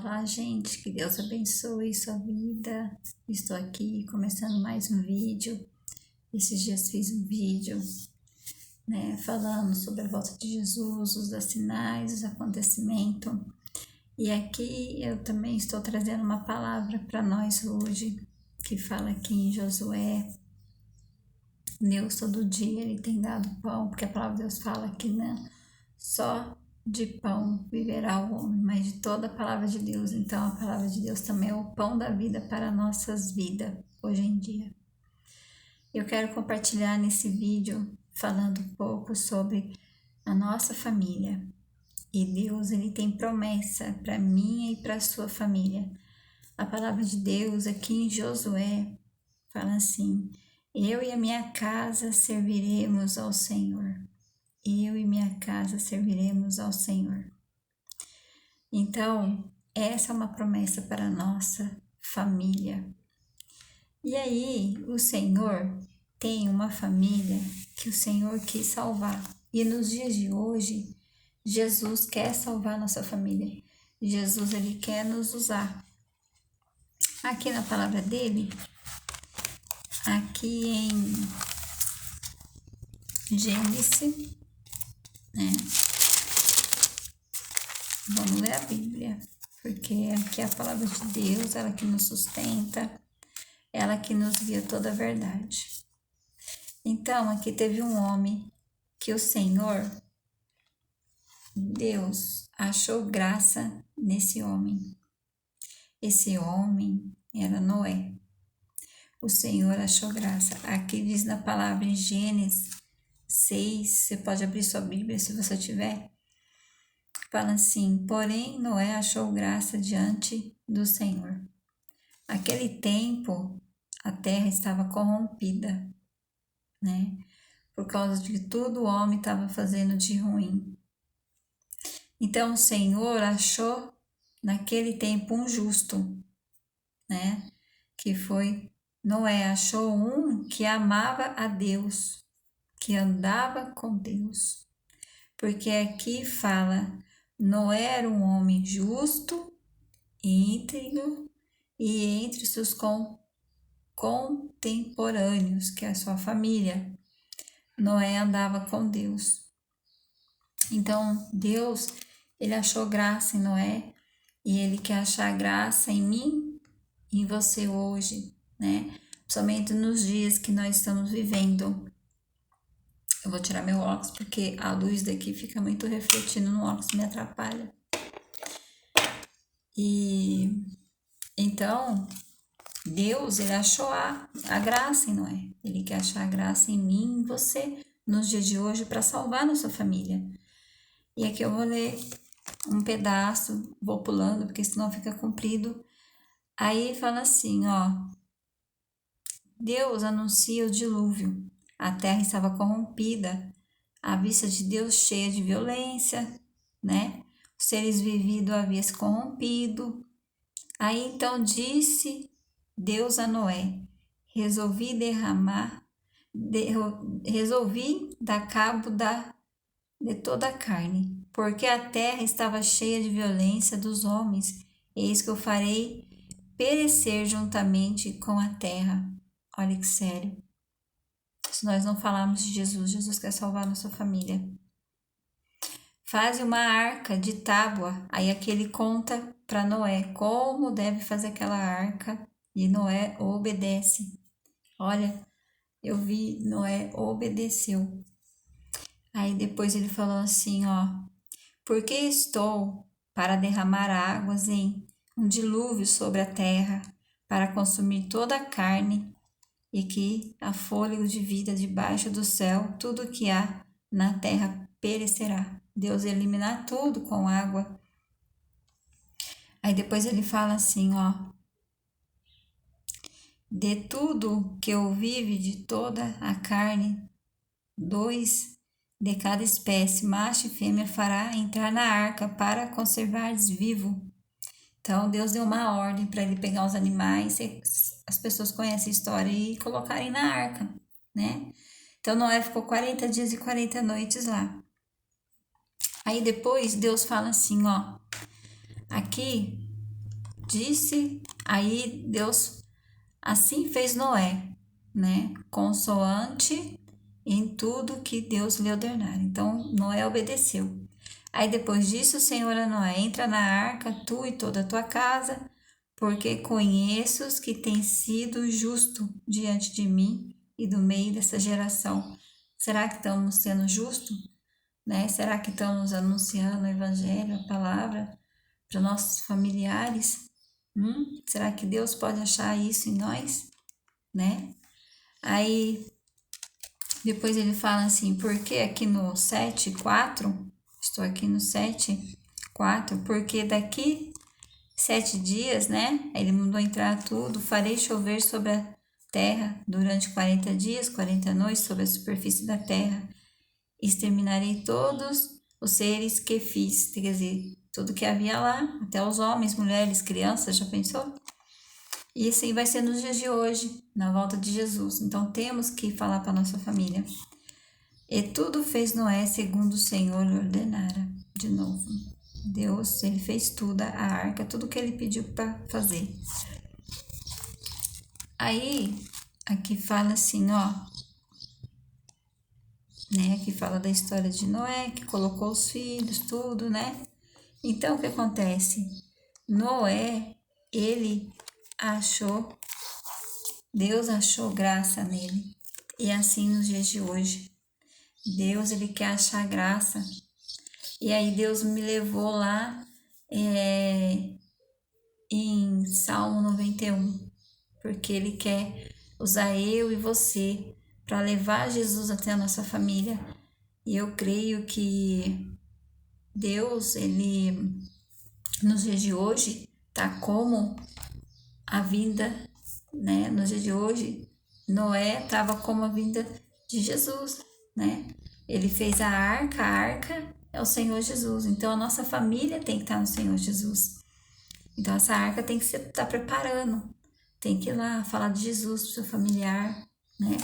Olá, gente, que Deus abençoe sua vida. Estou aqui começando mais um vídeo. Esses dias fiz um vídeo, falando sobre a volta de Jesus, os sinais, os acontecimentos. E aqui eu também estou trazendo uma palavra para nós hoje, que fala aqui em Josué. Deus todo dia ele tem dado pão, porque a palavra de Deus fala que não só de pão viverá o homem, mas de toda a palavra de Deus. Então a palavra de Deus também é o pão da vida para nossas vidas hoje em dia. Eu quero compartilhar nesse vídeo falando um pouco sobre a nossa família. E Deus ele tem promessa para mim e para a sua família. A palavra de Deus aqui em Josué fala assim: eu e a minha casa serviremos ao Senhor. Eu e minha casa serviremos ao Senhor. Então, essa é uma promessa para a nossa família. E aí, o Senhor tem uma família que o Senhor quis salvar. E nos dias de hoje, Jesus quer salvar nossa família. Jesus, ele quer nos usar. Aqui na palavra dele, aqui em Gênesis, vamos ler a Bíblia, porque aqui é a palavra de Deus, ela que nos sustenta, ela que nos guia toda a verdade. Então, aqui teve um homem que o Senhor, Deus, achou graça nesse homem. Esse homem era Noé. O Senhor achou graça. Aqui diz na palavra em Gênesis 6, você pode abrir sua Bíblia se você tiver. Fala assim: porém Noé achou graça diante do Senhor. Naquele tempo a terra estava corrompida, por causa de que todo o homem estava fazendo de ruim. Então o Senhor achou naquele tempo um justo, que foi Noé. Achou um que amava a Deus, que andava com Deus. Porque aqui fala: Noé era um homem justo, íntegro e entre seus contemporâneos, que é a sua família, Noé andava com Deus. Então Deus, ele achou graça em Noé e ele quer achar graça em mim e em você hoje, Principalmente nos dias que nós estamos vivendo. Eu vou tirar meu óculos porque a luz daqui fica muito refletindo no óculos, me atrapalha. E então, Deus, ele achou a graça em Noé. Ele quer achar a graça em mim e em você nos dias de hoje para salvar nossa família. E aqui eu vou ler um pedaço, vou pulando porque senão fica comprido. Aí fala assim, Deus anuncia o dilúvio. A terra estava corrompida, a vista de Deus cheia de violência, Os seres vividos haviam se corrompido. Aí então disse Deus a Noé: resolvi dar cabo de toda a carne, porque a terra estava cheia de violência dos homens, eis que eu farei perecer juntamente com a terra. Olha que sério. Se nós não falarmos de Jesus, Jesus quer salvar nossa família. Faz uma arca de tábua. Aí aqui ele conta para Noé como deve fazer aquela arca e Noé obedece. Olha, eu vi, Noé obedeceu. Aí depois ele falou assim, porque estou para derramar águas em um dilúvio sobre a terra, para consumir toda a carne, e que a fôlego de vida debaixo do céu, tudo que há na terra perecerá. Deus ia eliminar tudo com água. Aí depois ele fala assim, de tudo que eu vive de toda a carne, 2 de cada espécie, macho e fêmea, fará entrar na arca para conservares vivo. Então Deus deu uma ordem para ele pegar os animais, as pessoas conhecem a história, e colocarem na arca, Então Noé ficou 40 dias e 40 noites lá. Aí depois Deus fala assim, aqui disse, aí Deus assim fez Noé, né? Consoante em tudo que Deus lhe ordenara. Então Noé obedeceu. Aí depois disso, o Senhor a Noé: entra na arca, tu e toda a tua casa, porque conheço que tens sido justo diante de mim e do meio dessa geração. Será que estamos sendo justos? Né? Será que estamos anunciando o evangelho, a palavra para nossos familiares? Será que Deus pode achar isso em nós? Né? Aí depois ele fala assim, porque aqui no 7:4, estou aqui no 7:4, porque daqui 7 dias, né? Ele mandou entrar tudo, farei chover sobre a terra durante 40 dias, 40 noites sobre a superfície da terra. Exterminarei todos os seres que fiz, quer dizer, tudo que havia lá, até os homens, mulheres, crianças, já pensou? E assim vai ser nos dias de hoje, na volta de Jesus. Então temos que falar para nossa família. E tudo fez Noé segundo o Senhor lhe ordenara. De novo, Deus, ele fez tudo, a arca, tudo que ele pediu para fazer. Aí, aqui fala assim, ó, né? Aqui fala da história de Noé, que colocou os filhos, tudo, né? Então, o que acontece? Noé, ele achou, Deus achou graça nele. E assim nos dias de hoje. Deus, ele quer achar graça. E aí Deus me levou lá em Salmo 91, porque ele quer usar eu e você para levar Jesus até a nossa família. E eu creio que Deus, ele nos dias de hoje tá como a vinda, né? Nos dias de hoje, Noé estava como a vinda de Jesus, né? Ele fez a arca é o Senhor Jesus. Então a nossa família tem que estar no Senhor Jesus. Então essa arca tem que estar preparando, tem que ir lá falar de Jesus para o seu familiar, né?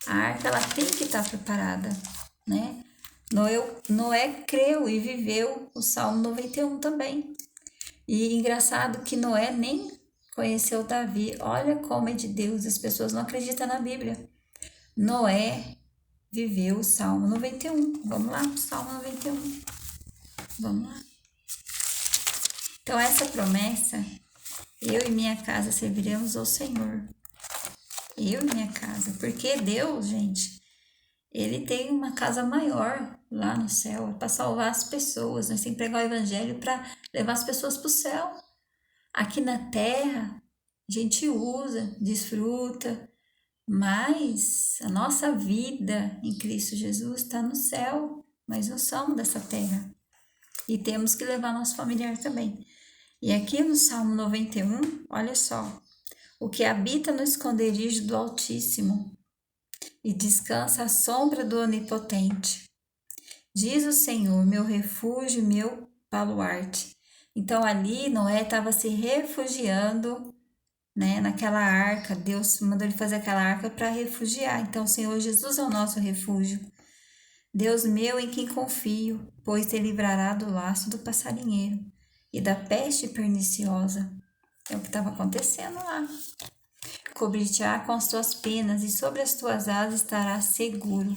A arca ela tem que estar preparada, né? Noé creu e viveu o Salmo 91 também. E engraçado que Noé nem conheceu Davi. Olha como é de Deus, as pessoas não acreditam na Bíblia. Noé viveu o Salmo 91. Vamos lá, o Salmo 91. Vamos lá. Então, essa promessa, eu e minha casa serviremos ao Senhor. Eu e minha casa. Porque Deus, gente, ele tem uma casa maior lá no céu para salvar as pessoas. Nós temos que pregar o evangelho para levar as pessoas para o céu. Aqui na terra, a gente usa, desfruta, mas a nossa vida em Cristo Jesus está no céu. Nós não somos dessa terra. E temos que levar nosso familiar também. E aqui no Salmo 91, olha só. O que habita no esconderijo do Altíssimo e descansa à sombra do Onipotente. Diz o Senhor, meu refúgio, meu baluarte. Então ali Noé estava se refugiando, né, naquela arca. Deus mandou ele fazer aquela arca para refugiar. Então o Senhor Jesus é o nosso refúgio. Deus meu em quem confio, pois te livrará do laço do passarinheiro e da peste perniciosa. É o que estava acontecendo lá. Cobrir-te-á com as tuas penas e sobre as tuas asas estarás seguro.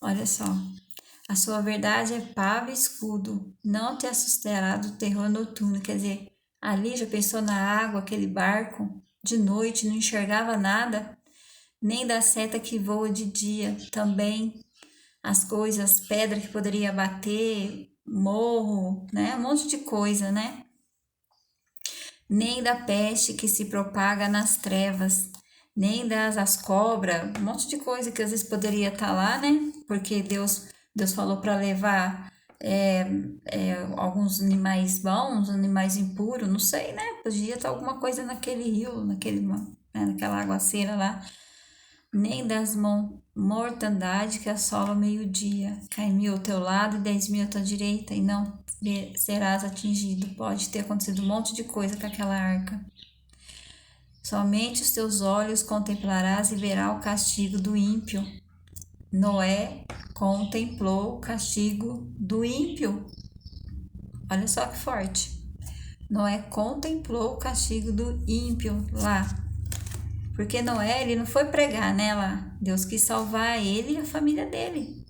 Olha só. A sua verdade é pava e escudo. Não te assustará do terror noturno. Quer dizer, ali já pensou na água, aquele barco, de noite, não enxergava nada, nem da seta que voa de dia. Também as coisas, as pedras que poderia bater, morro, né? Um monte de coisa, né? Nem da peste que se propaga nas trevas, nem das cobras, um monte de coisa que às vezes poderia estar lá, né? Porque Deus falou para levar alguns animais bons, animais impuros, não sei, né? Podia estar alguma coisa naquele rio, naquela aguaceira lá. Nem das mortandade que assola o meio-dia. Cai 1.000 ao teu lado e 10.000 à tua direita, e não serás atingido. Pode ter acontecido um monte de coisa com aquela arca. Somente os teus olhos contemplarás e verá o castigo do ímpio. Noé contemplou o castigo do ímpio. Olha só que forte. Noé contemplou o castigo do ímpio lá. Porque Noé, ele não foi pregar, né, lá. Deus quis salvar ele e a família dele.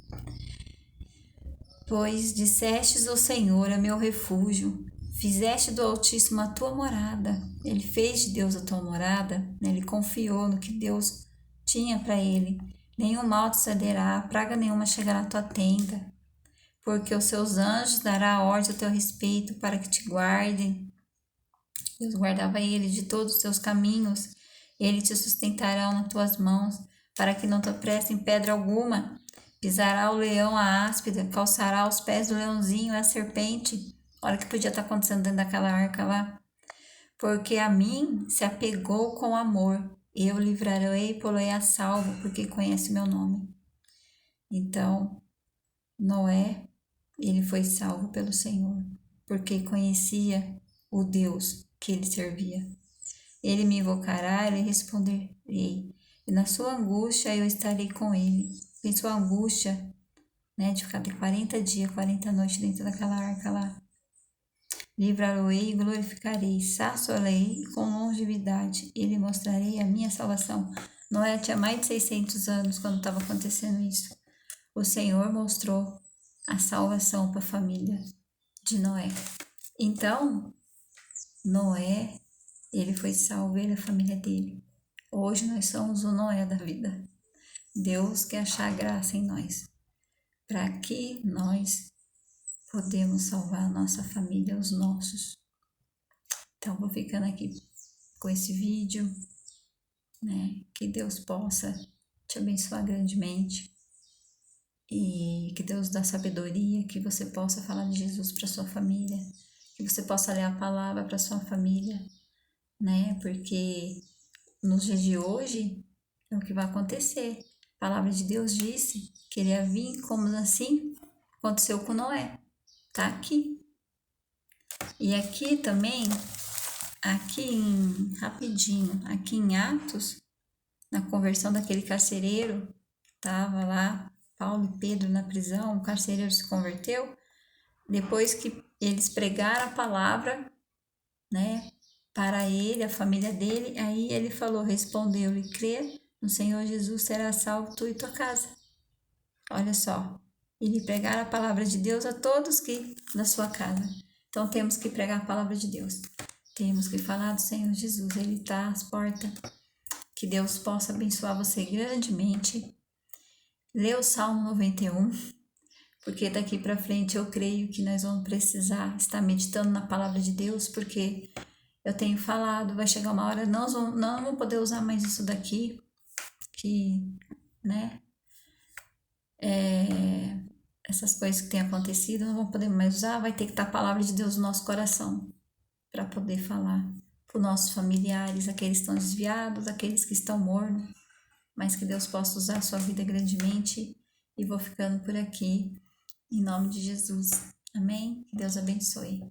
Pois dissestes ao Senhor, é meu refúgio, fizeste do Altíssimo a tua morada. Ele fez de Deus a tua morada, né? Ele confiou no que Deus tinha para ele. Nenhum mal te sucederá, praga nenhuma chegará à tua tenda, porque os seus anjos dará ordem a teu respeito para que te guardem. Deus guardava ele de todos os teus caminhos, ele te sustentará nas tuas mãos, para que não tropeces em pedra alguma. Pisará o leão a áspida, calçará os pés do leãozinho e a serpente. Olha o que podia estar acontecendo dentro daquela arca lá. Porque a mim se apegou com amor, eu livrarei e pô-lo-ei a salvo, porque conhece meu nome. Então, Noé, ele foi salvo pelo Senhor, porque conhecia o Deus que ele servia. Ele me invocará, ele responderei, e na sua angústia eu estarei com ele. Em sua angústia, né, de ficar de 40 dias, 40 noites dentro daquela arca lá. Livrar-o-ei e glorificarei, saciá-lo-ei com longevidade, e lhe mostrarei a minha salvação. Noé tinha mais de 600 anos quando estava acontecendo isso. O Senhor mostrou a salvação para a família de Noé. Então, Noé, ele foi salvo, ele e a família dele. Hoje nós somos o Noé da vida. Deus quer achar graça em nós, para que nós podemos salvar a nossa família, os nossos. Então, vou ficando aqui com esse vídeo, né? Que Deus possa te abençoar grandemente e que Deus dá sabedoria, que você possa falar de Jesus para sua família, que você possa ler a palavra para sua família, né? Porque nos dias de hoje é o que vai acontecer. A palavra de Deus disse que ele ia vir como assim aconteceu com Noé. Tá aqui. E aqui também, rapidinho, aqui em Atos, na conversão daquele carcereiro, estava lá, Paulo e Pedro na prisão, o carcereiro se converteu, depois que eles pregaram a palavra, né, para ele, a família dele, aí ele falou, respondeu-lhe, crê no Senhor Jesus, será salvo tu e tua casa. Olha só, ele pregar a palavra de Deus a todos que da sua casa. Então temos que pregar a palavra de Deus. Temos que falar do Senhor Jesus, ele está às portas. Que Deus possa abençoar você grandemente. Lê o Salmo 91, porque daqui para frente eu creio que nós vamos precisar estar meditando na palavra de Deus, porque eu tenho falado, vai chegar uma hora, não vamos poder usar mais isso daqui, que, né, essas coisas que têm acontecido, não vamos poder mais usar, vai ter que estar a palavra de Deus no nosso coração, para poder falar para os nossos familiares, aqueles que estão desviados, aqueles que estão mornos, mas que Deus possa usar a sua vida grandemente, e vou ficando por aqui, em nome de Jesus. Amém? Que Deus abençoe.